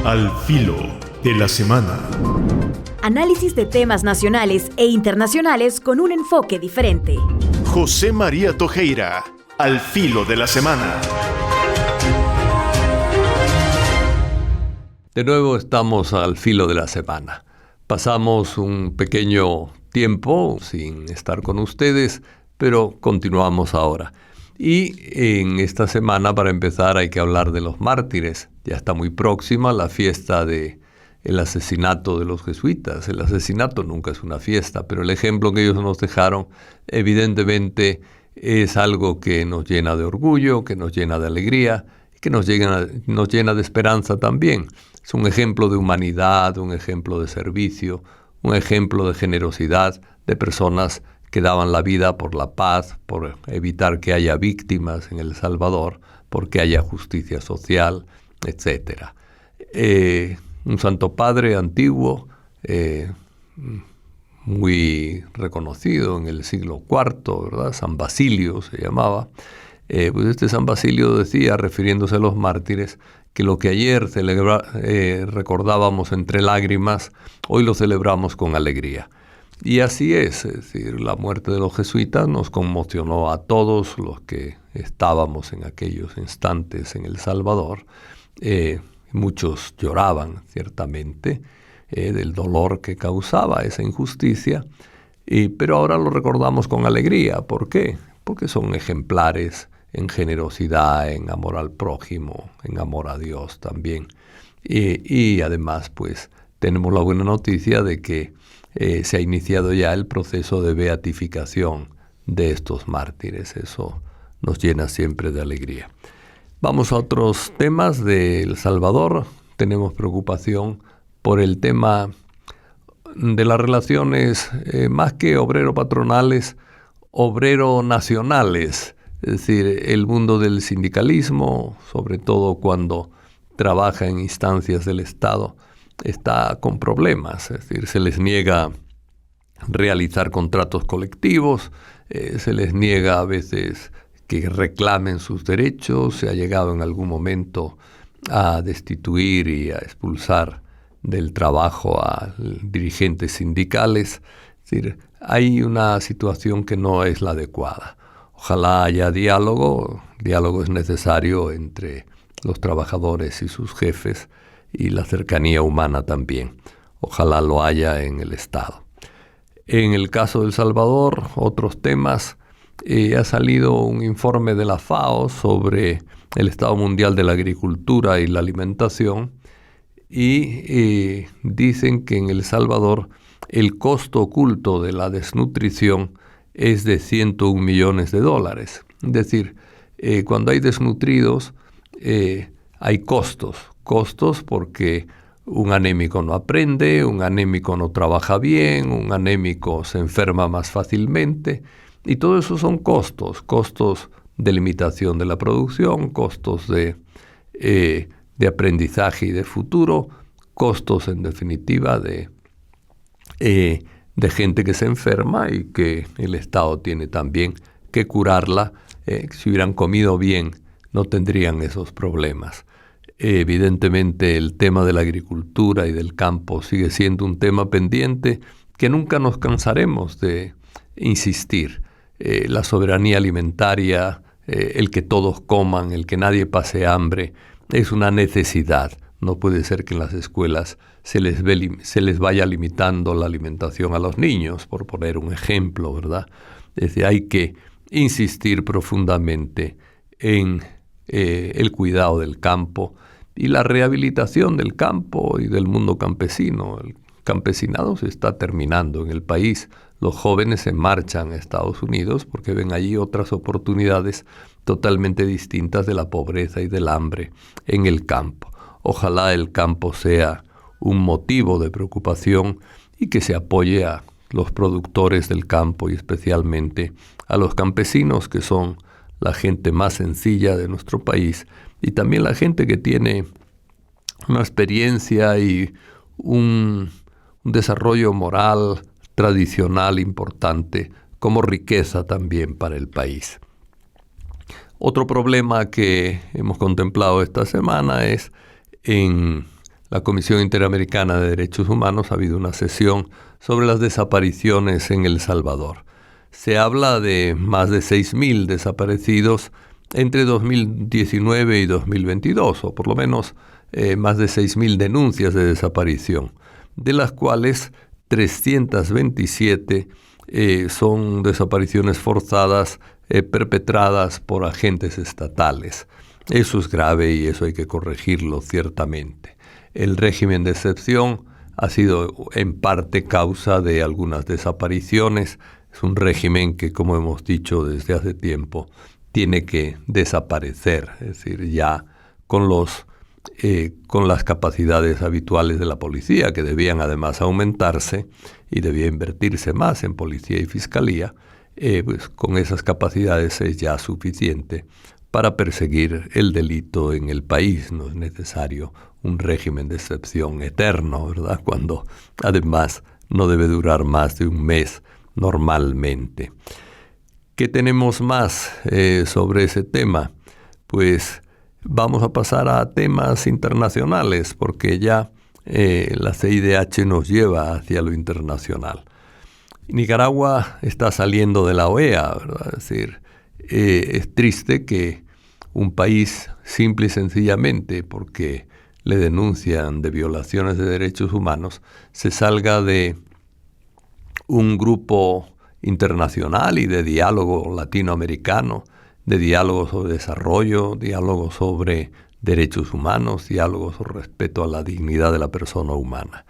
Al filo de la semana. Análisis de temas nacionales e internacionales con un enfoque diferente. José María Tojeira, al filo de la semana. De nuevo estamos al filo de la semana. Pasamos un pequeño tiempo sin estar con ustedes, pero continuamos ahora. Y en esta semana, para empezar, hay que hablar de los mártires. Ya está muy próxima la fiesta del asesinato de los jesuitas. El asesinato nunca es una fiesta, pero el ejemplo que ellos nos dejaron, evidentemente, es algo que nos llena de orgullo, que nos llena de alegría, que nos llena de esperanza también. Es un ejemplo de humanidad, un ejemplo de servicio, un ejemplo de generosidad de personas que daban la vida por la paz, por evitar que haya víctimas en El Salvador, porque haya justicia social, etc. Un santo padre antiguo, muy reconocido en el siglo IV, ¿verdad? San Basilio se llamaba. Pues este San Basilio decía, refiriéndose a los mártires, que lo que ayer recordábamos entre lágrimas, hoy lo celebramos con alegría. Y así es decir, la muerte de los jesuitas nos conmocionó a todos los que estábamos en aquellos instantes en El Salvador. Muchos lloraban, ciertamente, del dolor que causaba esa injusticia, pero ahora lo recordamos con alegría. ¿Por qué? Porque son ejemplares en generosidad, en amor al prójimo, en amor a Dios también. Y además, pues, tenemos la buena noticia de que se ha iniciado ya el proceso de beatificación de estos mártires. Eso nos llena siempre de alegría. Vamos a otros temas de El Salvador. Tenemos preocupación por el tema de las relaciones, más que obrero-patronales, obrero-nacionales. Es decir, el mundo del sindicalismo, sobre todo cuando trabaja en instancias del Estado, está con problemas. Es decir, se les niega realizar contratos colectivos, se les niega a veces que reclamen sus derechos, se ha llegado en algún momento a destituir y a expulsar del trabajo a dirigentes sindicales. Es decir, hay una situación que no es la adecuada. Ojalá haya diálogo. Diálogo es necesario entre los trabajadores y sus jefes, y la cercanía humana también. Ojalá lo haya en el Estado. En el caso de El Salvador, otros temas, ha salido un informe de la FAO sobre el estado mundial de la agricultura y la alimentación, y dicen que en El Salvador el costo oculto de la desnutrición es de 101 millones de dólares. Es decir, cuando hay desnutridos, hay costos porque un anémico no aprende, un anémico no trabaja bien, un anémico se enferma más fácilmente, y todo eso son costos de limitación de la producción, costos de aprendizaje y de futuro, costos en definitiva de gente que se enferma y que el Estado tiene también que curarla. Si hubieran comido bien, no tendrían esos problemas. Evidentemente el tema de la agricultura y del campo sigue siendo un tema pendiente que nunca nos cansaremos de insistir. La soberanía alimentaria, el que todos coman, el que nadie pase hambre, es una necesidad. No puede ser que en las escuelas se les vaya limitando la alimentación a los niños, por poner un ejemplo, ¿verdad? Es decir, hay que insistir profundamente en el cuidado del campo y la rehabilitación del campo y del mundo campesino. El campesinado se está terminando en el país. Los jóvenes se marchan a Estados Unidos porque ven allí otras oportunidades totalmente distintas de la pobreza y del hambre en el campo. Ojalá el campo sea un motivo de preocupación y que se apoye a los productores del campo y especialmente a los campesinos, que son la gente más sencilla de nuestro país, y también la gente que tiene una experiencia y un desarrollo moral tradicional importante como riqueza también para el país. Otro problema que hemos contemplado esta semana es en la Comisión Interamericana de Derechos Humanos ha habido una sesión sobre las desapariciones en El Salvador. Se habla de más de 6.000 desaparecidos entre 2019 y 2022, o por lo menos más de 6.000 denuncias de desaparición, de las cuales 327 son desapariciones forzadas perpetradas por agentes estatales. Eso es grave y eso hay que corregirlo ciertamente. El régimen de excepción ha sido en parte causa de algunas desapariciones. Es un régimen que, como hemos dicho desde hace tiempo, tiene que desaparecer, es decir, ya con las capacidades habituales de la policía, que debían además aumentarse y debía invertirse más en policía y fiscalía, pues con esas capacidades es ya suficiente para perseguir el delito en el país. No es necesario un régimen de excepción eterno, ¿verdad? Cuando además no debe durar más de un mes normalmente. ¿Qué tenemos más sobre ese tema? Pues vamos a pasar a temas internacionales, porque ya la CIDH nos lleva hacia lo internacional. Nicaragua está saliendo de la OEA, ¿verdad? Es decir, es triste que un país simple y sencillamente porque le denuncian de violaciones de derechos humanos se salga de un grupo internacional y de diálogo latinoamericano, de diálogo sobre desarrollo, diálogo sobre derechos humanos, diálogo sobre respeto a la dignidad de la persona humana.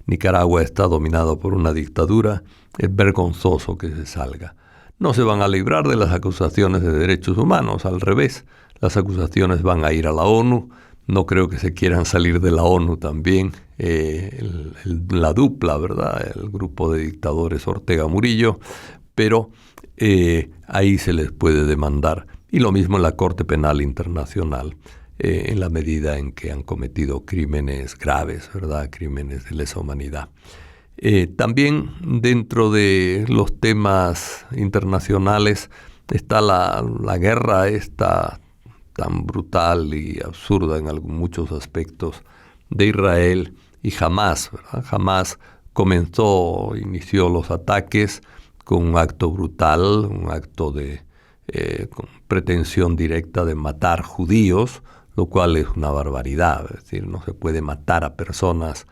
Nicaragua está dominado por una dictadura, es vergonzoso que se salga. No se van a librar de las acusaciones de derechos humanos, al revés, las acusaciones van a ir a la ONU. No creo que se quieran salir de la ONU también, la dupla, ¿verdad? El grupo de dictadores Ortega Murillo, pero ahí se les puede demandar. Y lo mismo en la Corte Penal Internacional, en la medida en que han cometido crímenes graves, ¿verdad? Crímenes de lesa humanidad. También dentro de los temas internacionales está la guerra esta tan brutal y absurda en muchos aspectos de Israel y Hamás, ¿verdad? Hamás inició los ataques con un acto brutal, un acto con pretensión directa de matar judíos, lo cual es una barbaridad. Es decir, no se puede matar a personas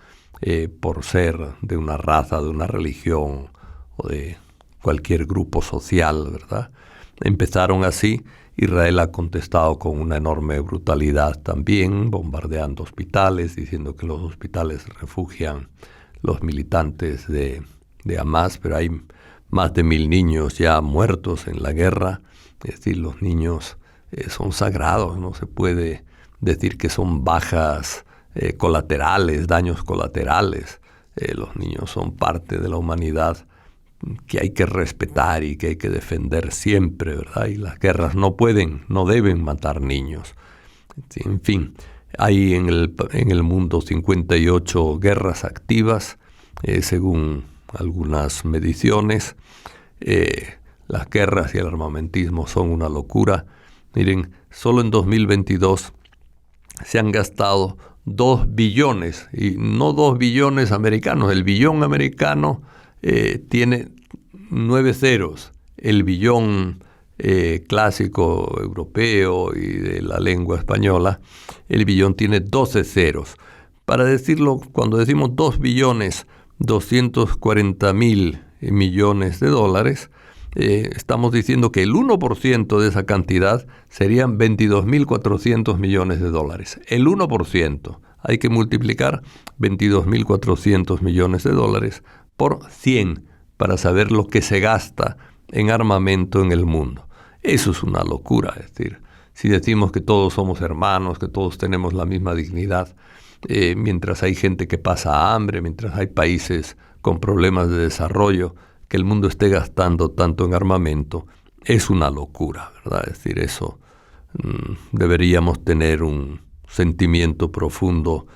por ser de una raza, de una religión o de cualquier grupo social, ¿verdad? Empezaron así. Israel ha contestado con una enorme brutalidad también, bombardeando hospitales, diciendo que los hospitales refugian los militantes de Hamás, pero hay más de 1.000 niños ya muertos en la guerra. Es decir, los niños son sagrados, no se puede decir que son bajas colaterales, daños colaterales. Los niños son parte de la humanidad que hay que respetar y que hay que defender siempre, ¿verdad? Y las guerras no deben matar niños. En fin, hay en el mundo 58 guerras activas, según algunas mediciones. Las guerras y el armamentismo son una locura. Miren, solo en 2022 se han gastado 2 billones, y no 2 billones americanos. El billón americano tiene 9 ceros. El billón clásico europeo y de la lengua española, el billón tiene 12 ceros. Para decirlo, cuando decimos 2 billones 240 mil millones de dólares, estamos diciendo que el 1% de esa cantidad serían 22.400 millones de dólares. El 1%. Hay que multiplicar 22.400 millones de dólares por 100 para saber lo que se gasta en armamento en el mundo. Eso es una locura. Es decir, si decimos que todos somos hermanos, que todos tenemos la misma dignidad, mientras hay gente que pasa hambre, mientras hay países con problemas de desarrollo, que el mundo esté gastando tanto en armamento, es una locura, ¿verdad? Es decir, eso deberíamos tener un sentimiento profundo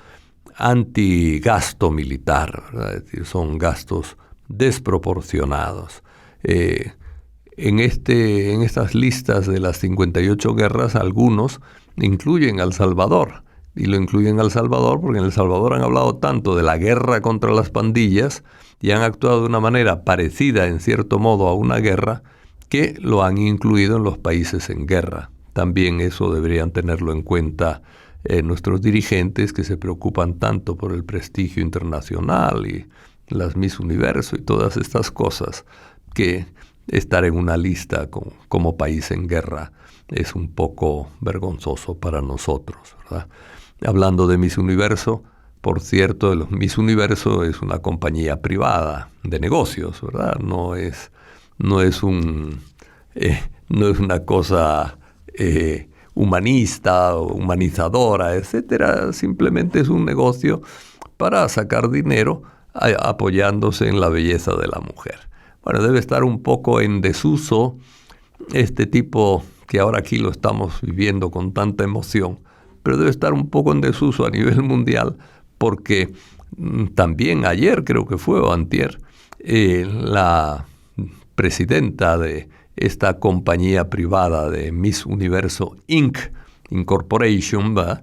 anti-gasto militar, ¿verdad? Es decir, son gastos desproporcionados. En estas listas de las 58 guerras, algunos incluyen a El Salvador. y lo incluyen en El Salvador, porque en El Salvador han hablado tanto de la guerra contra las pandillas y han actuado de una manera parecida, en cierto modo, a una guerra, que lo han incluido en los países en guerra. También eso deberían tenerlo en cuenta nuestros dirigentes, que se preocupan tanto por el prestigio internacional y las Miss Universo y todas estas cosas, que estar en una lista como país en guerra es un poco vergonzoso para nosotros, ¿verdad? Hablando de Miss Universo, por cierto, los Miss Universo es una compañía privada de negocios, ¿verdad? No es una cosa humanista o humanizadora, etcétera. Simplemente es un negocio para sacar dinero apoyándose en la belleza de la mujer. Bueno, debe estar un poco en desuso este tipo, que ahora aquí lo estamos viviendo con tanta emoción, pero debe estar un poco en desuso a nivel mundial, porque también ayer, creo que fue, o antier, la presidenta de esta compañía privada de Miss Universo Inc. Incorporation, ¿va?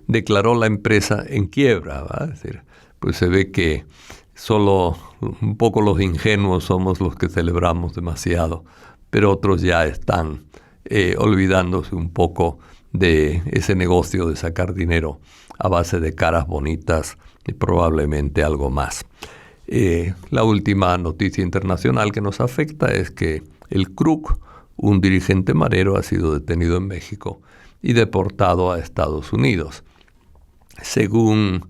Declaró la empresa en quiebra, ¿va? Es decir, pues se ve que solo un poco los ingenuos somos los que celebramos demasiado, pero otros ya están olvidándose un poco de ese negocio de sacar dinero a base de caras bonitas y probablemente algo más. La última noticia internacional que nos afecta es que el KRUK, un dirigente marero, ha sido detenido en México y deportado a Estados Unidos. Según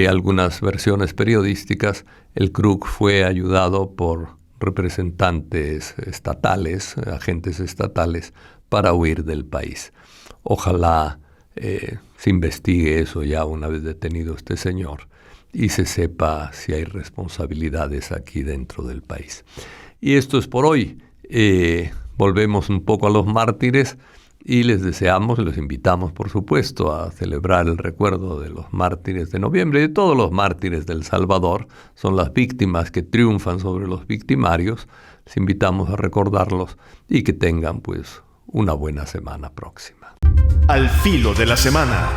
algunas versiones periodísticas, el KRUK fue ayudado por representantes estatales, agentes estatales, para huir del país. Ojalá se investigue eso ya una vez detenido este señor y se sepa si hay responsabilidades aquí dentro del país. Y esto es por hoy. Volvemos un poco a los mártires y les invitamos, por supuesto, a celebrar el recuerdo de los mártires de noviembre y de todos los mártires del Salvador. Son las víctimas que triunfan sobre los victimarios. Les invitamos a recordarlos y que tengan, pues, una buena semana próxima. Al filo de la semana.